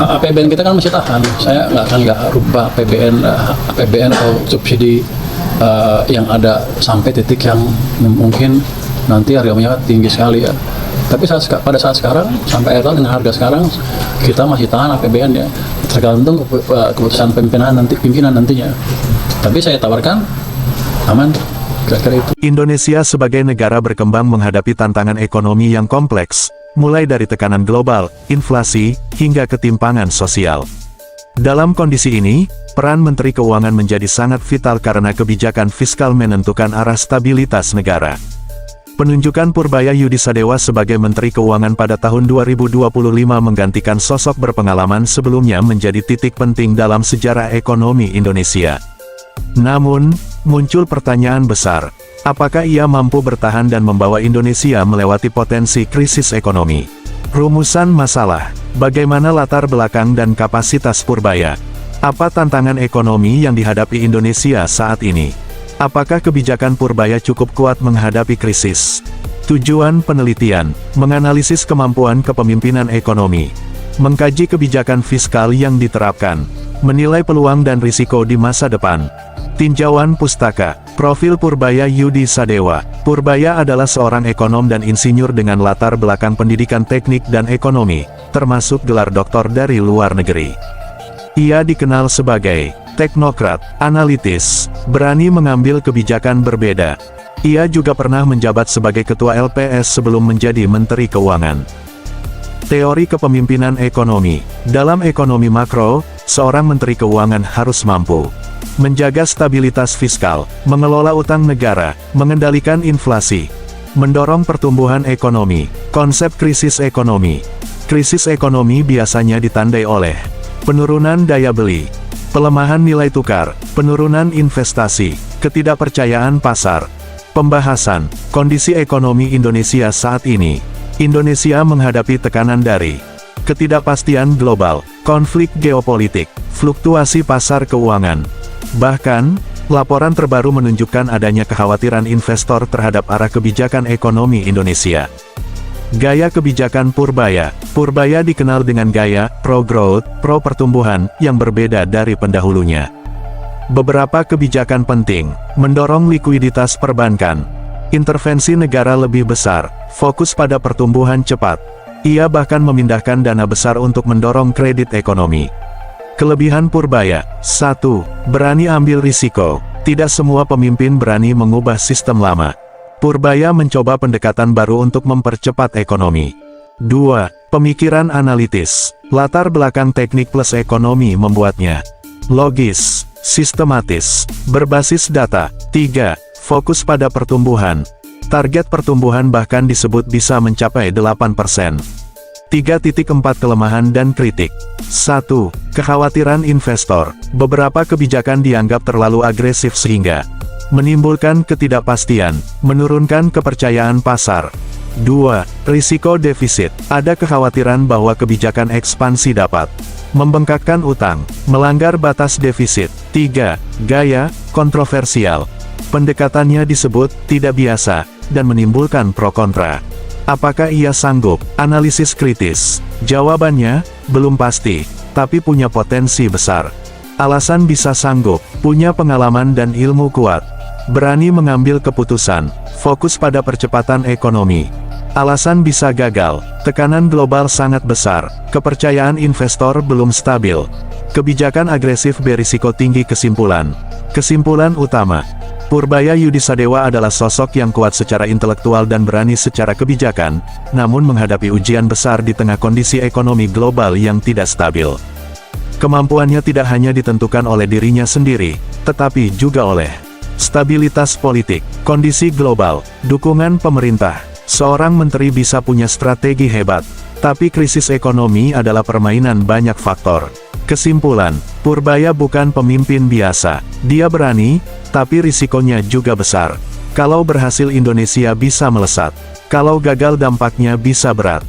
APBN kita kan masih tahan. Saya nggak rubah APBN atau subsidi yang ada sampai titik yang mungkin nanti harga minyak tinggi sekali ya. Tapi pada saat sekarang sampai akhir tahun dengan harga sekarang kita masih tahan APBN ya, tergantung keputusan pimpinan nantinya. Tapi saya tawarkan aman, kira-kira itu. Indonesia sebagai negara berkembang menghadapi tantangan ekonomi yang kompleks, mulai dari tekanan global, inflasi, hingga ketimpangan sosial. Dalam kondisi ini, peran Menteri Keuangan menjadi sangat vital karena kebijakan fiskal menentukan arah stabilitas negara. Penunjukan Purbaya Yudisadewa sebagai Menteri Keuangan pada tahun 2025 menggantikan sosok berpengalaman sebelumnya menjadi titik penting dalam sejarah ekonomi Indonesia. Namun, muncul pertanyaan besar, apakah ia mampu bertahan dan membawa Indonesia melewati potensi krisis ekonomi? Rumusan masalah, bagaimana latar belakang dan kapasitas Purbaya? Apa tantangan ekonomi yang dihadapi Indonesia saat ini? Apakah kebijakan Purbaya cukup kuat menghadapi krisis? Tujuan penelitian, menganalisis kemampuan kepemimpinan ekonomi, mengkaji kebijakan fiskal yang diterapkan, menilai peluang dan risiko di masa depan. Tinjauan pustaka, profil Purbaya Yudisadewa. Purbaya adalah seorang ekonom dan insinyur dengan latar belakang pendidikan teknik dan ekonomi, termasuk gelar doktor dari luar negeri. Ia dikenal sebagai teknokrat, analitis, berani mengambil kebijakan berbeda. Ia juga pernah menjabat sebagai ketua LPS sebelum menjadi Menteri Keuangan. Teori kepemimpinan ekonomi. Dalam ekonomi makro, seorang Menteri Keuangan harus mampu menjaga stabilitas fiskal, mengelola utang negara, mengendalikan inflasi, mendorong pertumbuhan ekonomi. Konsep krisis ekonomi. Krisis ekonomi biasanya ditandai oleh penurunan daya beli, pelemahan nilai tukar, penurunan investasi, ketidakpercayaan pasar. Pembahasan, kondisi ekonomi Indonesia saat ini. Indonesia menghadapi tekanan dari ketidakpastian global, konflik geopolitik, fluktuasi pasar keuangan. Bahkan, laporan terbaru menunjukkan adanya kekhawatiran investor terhadap arah kebijakan ekonomi Indonesia. Gaya kebijakan Purbaya. Purbaya dikenal dengan gaya pro-growth, pro-pertumbuhan, yang berbeda dari pendahulunya. Beberapa kebijakan penting, mendorong likuiditas perbankan, intervensi negara lebih besar, fokus pada pertumbuhan cepat. Ia bahkan memindahkan dana besar untuk mendorong kredit ekonomi. Kelebihan Purbaya. 1. Berani ambil risiko. Tidak semua pemimpin berani mengubah sistem lama. Purbaya mencoba pendekatan baru untuk mempercepat ekonomi. 2. Pemikiran analitis. Latar belakang teknik plus ekonomi membuatnya logis, sistematis, berbasis data. 3. Fokus pada pertumbuhan. Target pertumbuhan bahkan disebut bisa mencapai 8%. 3.4 Kelemahan dan kritik. 1. Kekhawatiran investor. Beberapa kebijakan dianggap terlalu agresif sehingga menimbulkan ketidakpastian, menurunkan kepercayaan pasar. 2. Risiko defisit. Ada kekhawatiran bahwa kebijakan ekspansi dapat membengkakkan utang, melanggar batas defisit. 3. Gaya kontroversial. Pendekatannya disebut tidak biasa dan menimbulkan pro kontra. Apakah ia sanggup? Analisis kritis. Jawabannya, belum pasti, tapi punya potensi besar. Alasan bisa sanggup, punya pengalaman dan ilmu kuat. Berani mengambil keputusan, fokus pada percepatan ekonomi. Alasan bisa gagal, tekanan global sangat besar, kepercayaan investor belum stabil. Kebijakan agresif berisiko tinggi. Kesimpulan utama. Purbaya Yudisadewa adalah sosok yang kuat secara intelektual dan berani secara kebijakan, namun menghadapi ujian besar di tengah kondisi ekonomi global yang tidak stabil. Kemampuannya tidak hanya ditentukan oleh dirinya sendiri, tetapi juga oleh stabilitas politik, kondisi global, dukungan pemerintah. Seorang menteri bisa punya strategi hebat, tapi krisis ekonomi adalah permainan banyak faktor. Kesimpulan, Purbaya bukan pemimpin biasa. Dia berani, tapi risikonya juga besar. Kalau berhasil Indonesia bisa melesat. Kalau gagal dampaknya bisa berat.